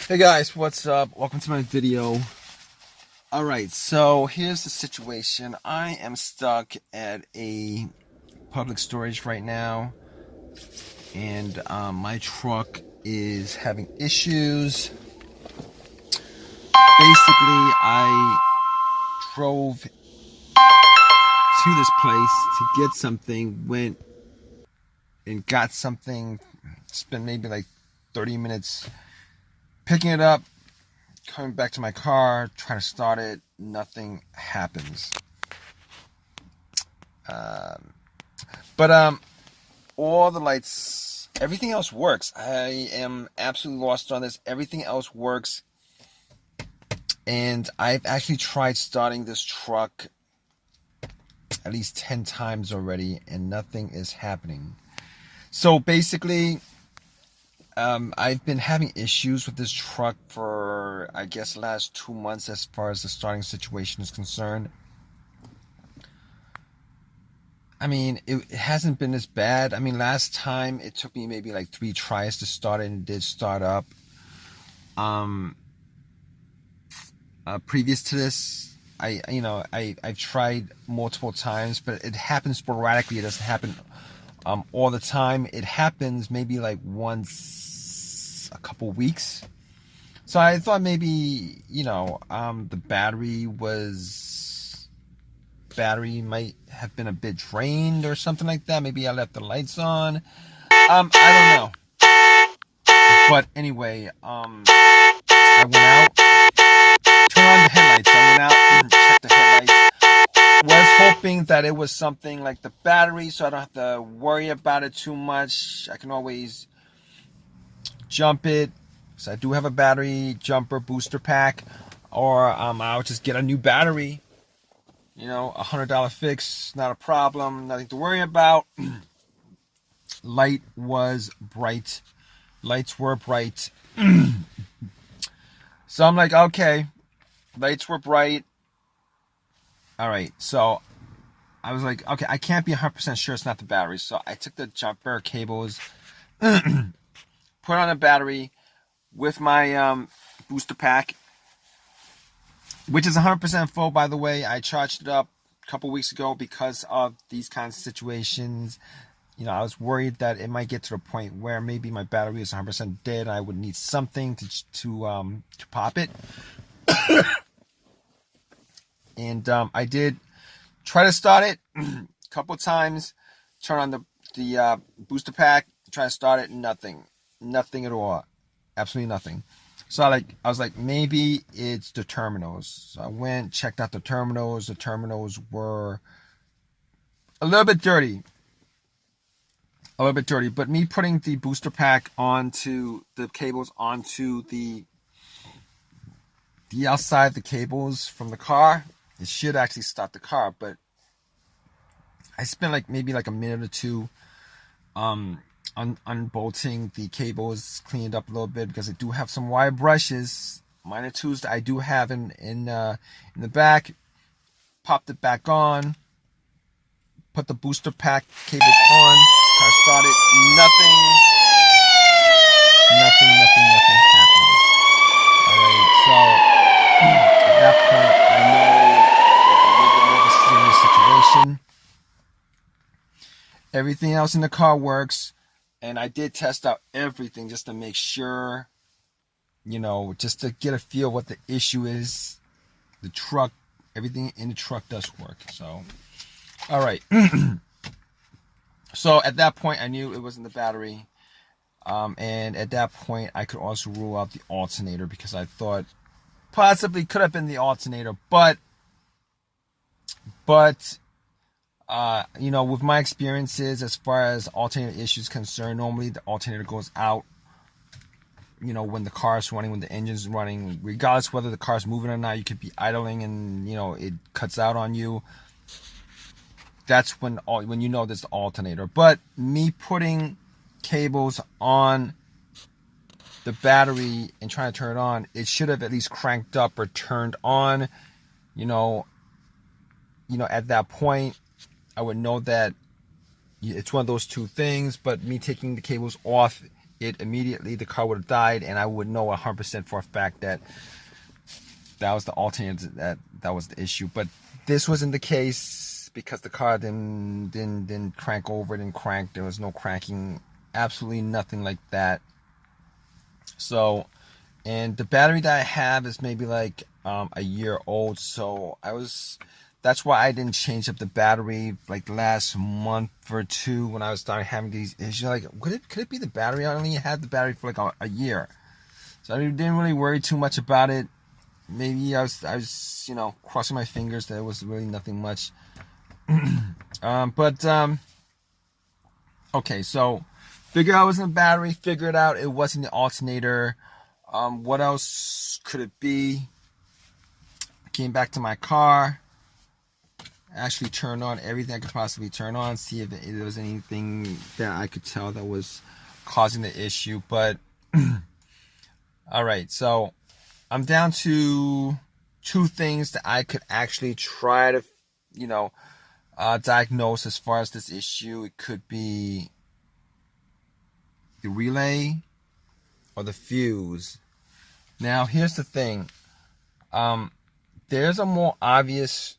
Hey guys, what's up? Welcome to my video. Alright, so here's the situation. I am stuck at a public storage right now, and my truck is having issues. Basically, I drove to this place to get something, went and got something, spent maybe like 30 minutes picking it up, coming back to my car, trying to start it, nothing happens. But all the lights, everything else works. I am absolutely lost on this. Everything else works. And I've actually tried starting this truck at least 10 times already, and nothing is happening. So basically, I've been having issues with this truck for, I guess, the last 2 months as far as the starting situation is concerned. I mean, it hasn't been as bad. I mean, last time it took me maybe like 3 tries to start it, and it did start up. Previous to this, I've tried multiple times, but it happens sporadically. It doesn't happen all the time. It happens maybe like once a couple weeks. So I thought maybe, the battery might have been a bit drained or something like that. Maybe I left the lights on. I don't know. But anyway, I went out, turned on the headlights. I went out and checked the headlights. Was hoping that it was something like the battery, so I don't have to worry about it too much. I can always jump it. So I do have a battery jumper booster pack, or I'll just get a new battery. $100 fix, not a problem, nothing to worry about. Lights were bright. So I'm like, okay, lights were bright. All right, so I was like, okay, I can't be 100% sure it's not the battery. So I took the jumper cables, put on a battery with my booster pack, which is 100% full, by the way. I charged it up a couple weeks ago because of these kinds of situations. I was worried that it might get to the point where maybe my battery is 100% dead. I would need something to pop it. And I did try to start it a couple times. Turn on the booster pack, try to start it. Nothing at all. Absolutely nothing. So I was like, maybe it's the terminals. So I went, checked out the terminals. The terminals were a little bit dirty. But me putting the booster pack onto the cables, onto the outside of the cables from the car, it should actually start the car. But I spent maybe a minute or two unbolting the cables, cleaned up a little bit because I do have some wire brushes, minor tools that I do have in the back. Popped it back on, put the booster pack cables on, try to start it. Nothing happens. All right, so at that point I know it's a little bit more of a serious situation. Everything else in the car works. And I did test out everything just to make sure, just to get a feel what the issue is. The truck, everything in the truck does work. So, all right. So at that point, I knew it wasn't the battery. And at that point, I could also rule out the alternator because I thought possibly could have been the alternator. But with my experiences as far as alternator issues concerned, normally the alternator goes out, when the car is running, when the engine's running, regardless whether the car's moving or not. You could be idling and, it cuts out on you. That's when there's the alternator. But me putting cables on the battery and trying to turn it on, it should have at least cranked up or turned on, at that point. I would know that it's one of those two things, but me taking the cables off, immediately the car would have died, and I would know 100% for a fact that that was the alternator, that was the issue. But this wasn't the case because the car didn't crank over, didn't crank. There was no cranking, absolutely nothing like that. So, and the battery that I have is maybe like a year old. So that's why I didn't change up the battery like last month or two when I was starting having these issues. Like, could it be the battery? I only had the battery for like a year, so I didn't really worry too much about it. Maybe I was crossing my fingers that it was really nothing much. Okay, so figure out it wasn't the battery, figure it out it wasn't the alternator. What else could it be? Came back to my car, actually turned on everything I could possibly turn on, see if there was anything that I could tell that was causing the issue. But all right, so I'm down to 2 things that I could actually try to, diagnose as far as this issue. It could be the relay or the fuse. Now, here's the thing. There's a more obvious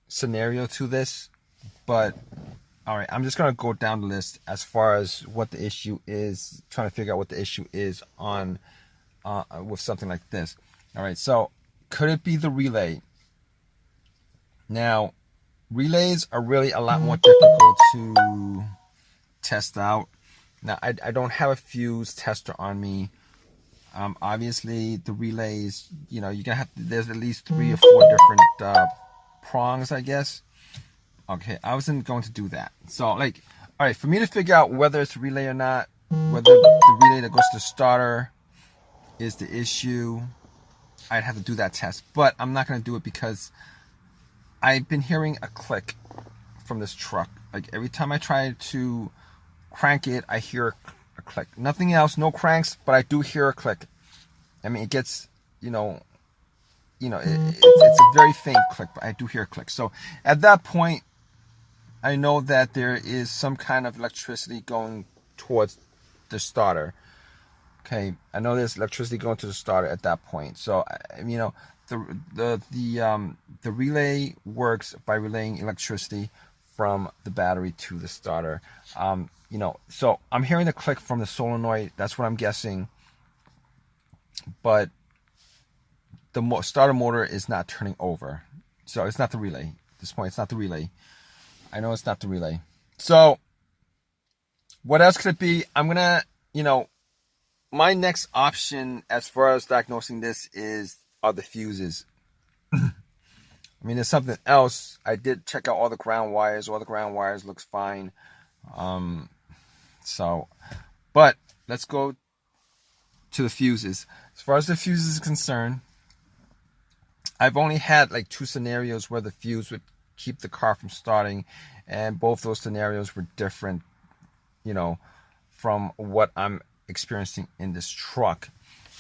scenario to this, but all right, I'm just going to go down the list as far as what the issue is, trying to figure out what the issue is on with something like this. All right, so could it be the relay? Now, relays are really a lot more difficult to test out. Now, I don't have a fuse tester on me. Obviously, the relays, you're gonna have there's at least 3 or 4 different prongs, I guess. Okay, I wasn't going to do that. So, all right, for me to figure out whether it's a relay or not, whether the relay that goes to the starter is the issue, I'd have to do that test. But I'm not going to do it because I've been hearing a click from this truck. Like, every time I try to crank it, I hear a click. Nothing else, no cranks, but I do hear a click. I mean, it gets, it's a very faint click, but I do hear a click. So at that point, I know that there is some kind of electricity going towards the starter. Okay, I know there's electricity going to the starter at that point. So the relay works by relaying electricity from the battery to the starter. So I'm hearing the click from the solenoid. That's what I'm guessing. But the starter motor is not turning over. So it's not the relay. At this point, it's not the relay. I know it's not the relay. So what else could it be? I'm going to, my next option as far as diagnosing this are the fuses. I mean, there's something else. I did check out all the ground wires. All the ground wires looks fine. But let's go to the fuses. As far as the fuses is concerned, I've only had like 2 scenarios where the fuse would keep the car from starting, and both those scenarios were different, from what I'm experiencing in this truck.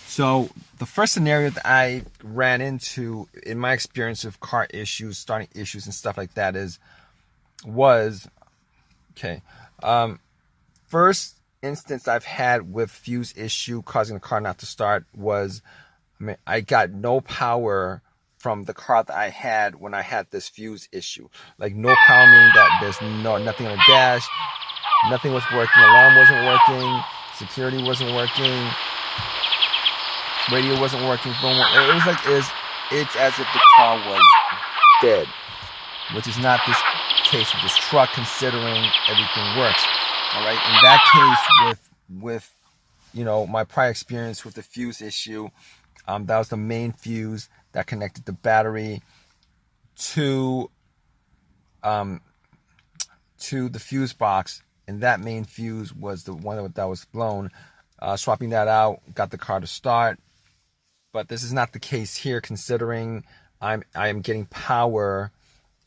So the first scenario that I ran into in my experience of car issues, starting issues and stuff like that first instance I've had with fuse issue causing the car not to start was, I got no power from the car that I had when I had this fuse issue. Like, no power meaning that there's nothing on the dash, nothing was working, alarm wasn't working, security wasn't working, radio wasn't working, phone. It was like it's as if the car was dead, which is not this case with this truck, considering everything works. All right, in that case, with my prior experience with the fuse issue, that was the main fuse that connected the battery to the fuse box, and that main fuse was the one that was blown. Swapping that out got the car to start, but this is not the case here, considering I am getting power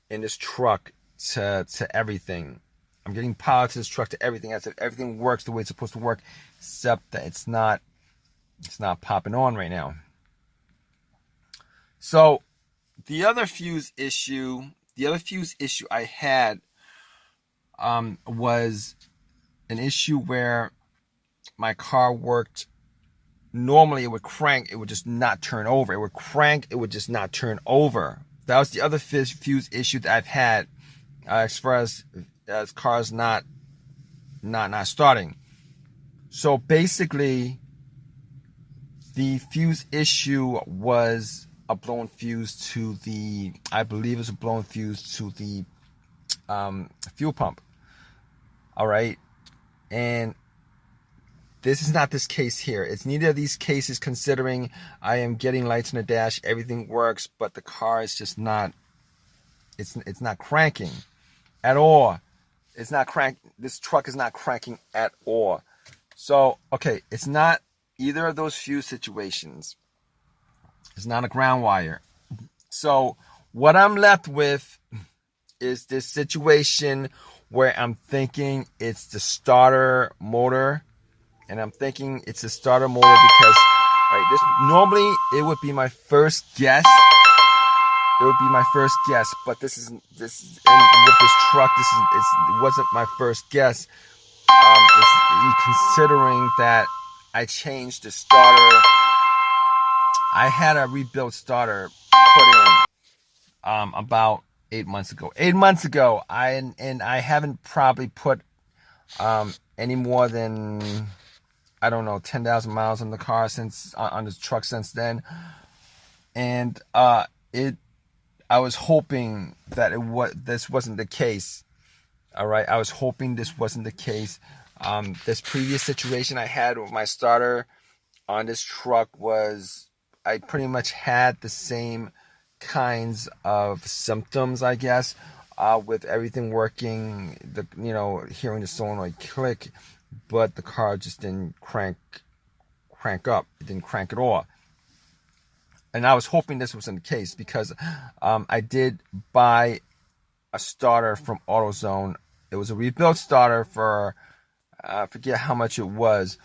in this truck to everything. I'm getting power to this truck to everything. As if everything works the way it's supposed to work, except that it's not popping on right now. So the other fuse issue I had was an issue where my car worked. Normally it would crank, it would just not turn over. It would crank, it would just not turn over. That was the other fuse issue that I've had as far as cars not starting. So basically, the fuse issue was a blown fuse to the, I believe it's a blown fuse to the fuel pump. All right, and this is not this case here. It's neither of these cases, considering I am getting lights on the dash, everything works, but the car is just not, it's not cranking at all. It's not this truck is not cranking at all. So, okay, it's not either of those fuse situations. It's not a ground wire. So what I'm left with is this situation where I'm thinking it's the starter motor. And I'm thinking it's a starter motor because, all right, this normally it would be my first guess. It would be my first guess, but this is and with this truck, it wasn't my first guess. Considering that I changed the starter, I had a rebuilt starter put in about 8 months ago. 8 months ago, I haven't probably put any more than, I don't know, 10,000 miles on the car on the truck since then. And I was hoping that this wasn't the case. All right, I was hoping this wasn't the case. This previous situation I had with my starter on this truck was, I pretty much had the same kinds of symptoms, I guess, with everything working, hearing the solenoid click, but the car just didn't crank up. It didn't crank at all. And I was hoping this wasn't the case because I did buy a starter from AutoZone. It was a rebuilt starter for, I forget how much it was,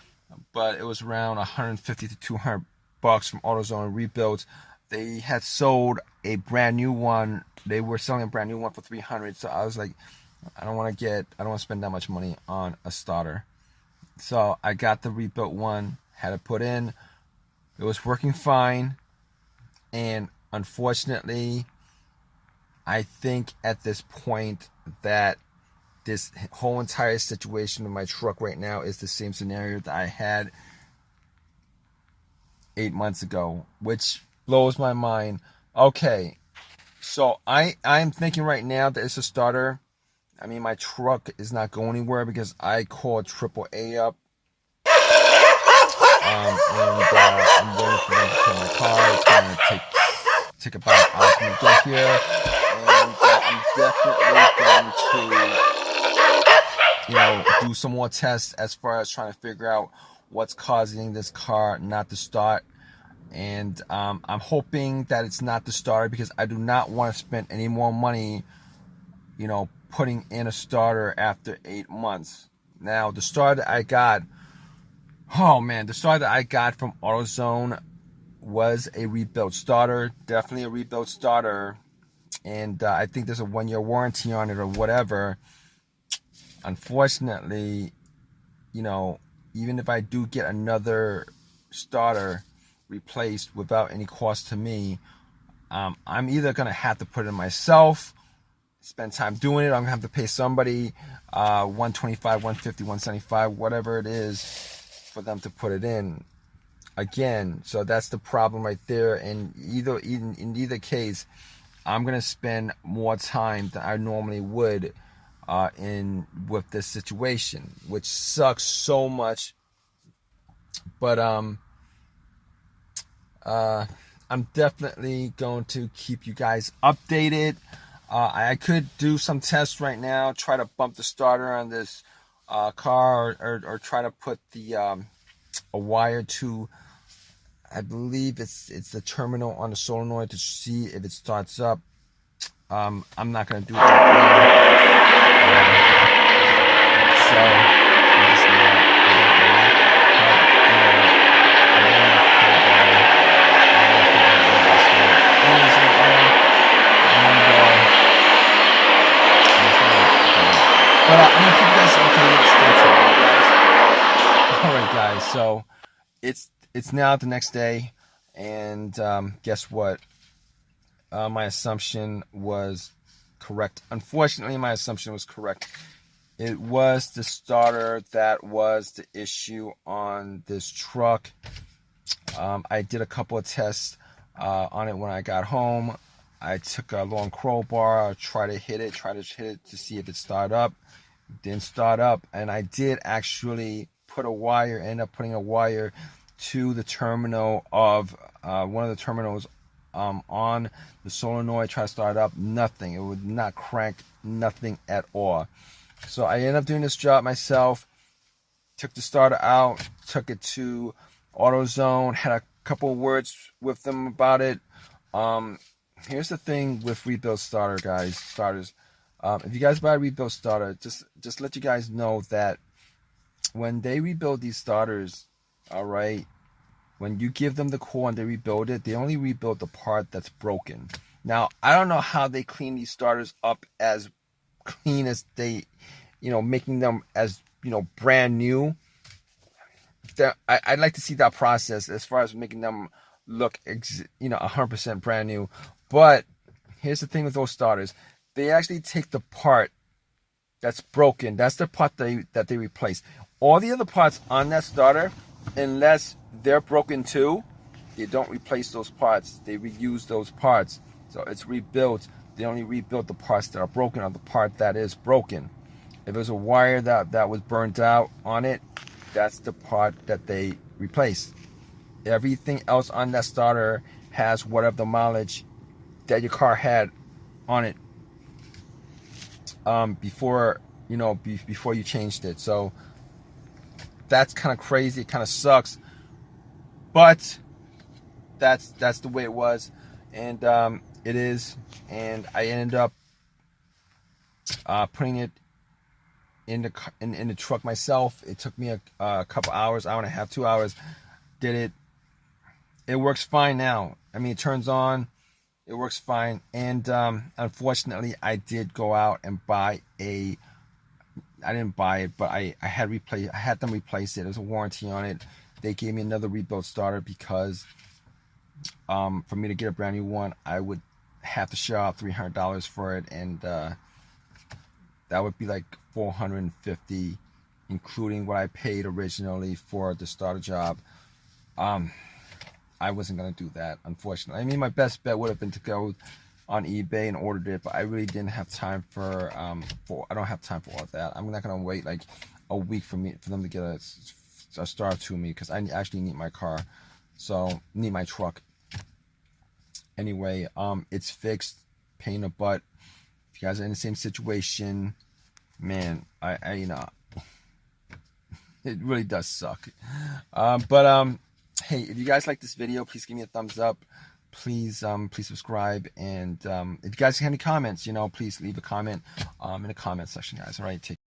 but it was around 150 to 200 bucks from AutoZone rebuilt. They had sold a brand new one. They were selling a brand new one for 300. So I was like, I don't want to spend that much money on a starter. So I got the rebuilt one, had it put in. It was working fine. And unfortunately, I think at this point that this whole entire situation with my truck right now is the same scenario that I had 8 months ago, which blows my mind. Okay, so I'm thinking right now that it's a starter. I mean, my truck is not going anywhere because I called AAA up. I'm waiting for them to turn my car. It's going to take about an hour for me to get here. And I'm definitely going to, do some more tests as far as trying to figure out what's causing this car not to start. And I'm hoping that it's not the starter because I do not want to spend any more money, putting in a starter after 8 months. Now, the starter that I got, the starter that I got from AutoZone was a rebuilt starter, definitely a rebuilt starter. And I think there's a 1-year warranty on it or whatever. Unfortunately, even if I do get another starter replaced without any cost to me, I'm either going to have to put it in myself, spend time doing it. I'm going to have to pay somebody $125, $150, $175, whatever it is, for them to put it in again. So that's the problem right there. And in either case, I'm going to spend more time than I normally would with this situation, which sucks so much. But I'm definitely going to keep you guys updated. I could do some tests right now, try to bump the starter on this car, or try to put the a wire to, I believe it's the terminal on the solenoid to see if it starts up. I'm not going to do that. So I'm just but I'm going to keep you guys updated. Stay tuned, guys. All right, Anyway, so it's now the next day, and guess what? My assumption was correct. Unfortunately, my assumption was correct. It was the starter that was the issue on this truck. I did a couple of tests on it when I got home. I took a long crowbar, tried to hit it to see if it started up. It didn't start up, and I did actually end up putting a wire to the terminal of one of the terminals on the solenoid. Try to start it up, nothing. It would not crank, nothing at all. So I ended up doing this job myself. Took the starter out, took it to AutoZone, had a couple of words with them about it. Here's the thing with rebuild starters. If you guys buy a rebuild starter, just let you guys know that when they rebuild these starters, all right, when you give them the core and they rebuild it, they only rebuild the part that's broken. Now, I don't know how they clean these starters up as clean as they, making them as, brand new. I'd like to see that process as far as making them look, 100% brand new. But here's the thing with those starters. They actually take the part that's broken. That's the part that they replace. All the other parts on that starter, unless they're broken too, they don't replace those parts. They reuse those parts. So it's rebuilt. They only rebuild the parts that are broken or the part that is broken. If there's a wire that was burnt out on it, that's the part that they replace. Everything else on that starter has whatever the mileage that your car had on it before you changed it. So that's kind of crazy. It kind of sucks, but that's the way it was, and it is. And I ended up putting it in the truck myself. It took me a couple hours, hour and a half, 2 hours. Did it. It works fine now. I mean, it turns on. It works fine. And unfortunately, I did go out and buy I didn't buy it, but I had them replace it. There's a warranty on it. They gave me another rebuild starter because for me to get a brand new one, I would have to shell out $300 for it, and that would be like $450, including what I paid originally for the starter job. I wasn't gonna do that, unfortunately. I mean, my best bet would have been to go on eBay and ordered it, but I really didn't have time for I don't have time for all that. I'm not gonna wait like a week for them to get a starter to me, because I actually need my car, so need my truck. Anyway, it's fixed. Pain in the butt. If you guys are in the same situation, man, I it really does suck. But hey, if you guys like this video, please give me a thumbs up. Please subscribe, and if you guys have any comments, please leave a comment in the comment section, guys. All right, take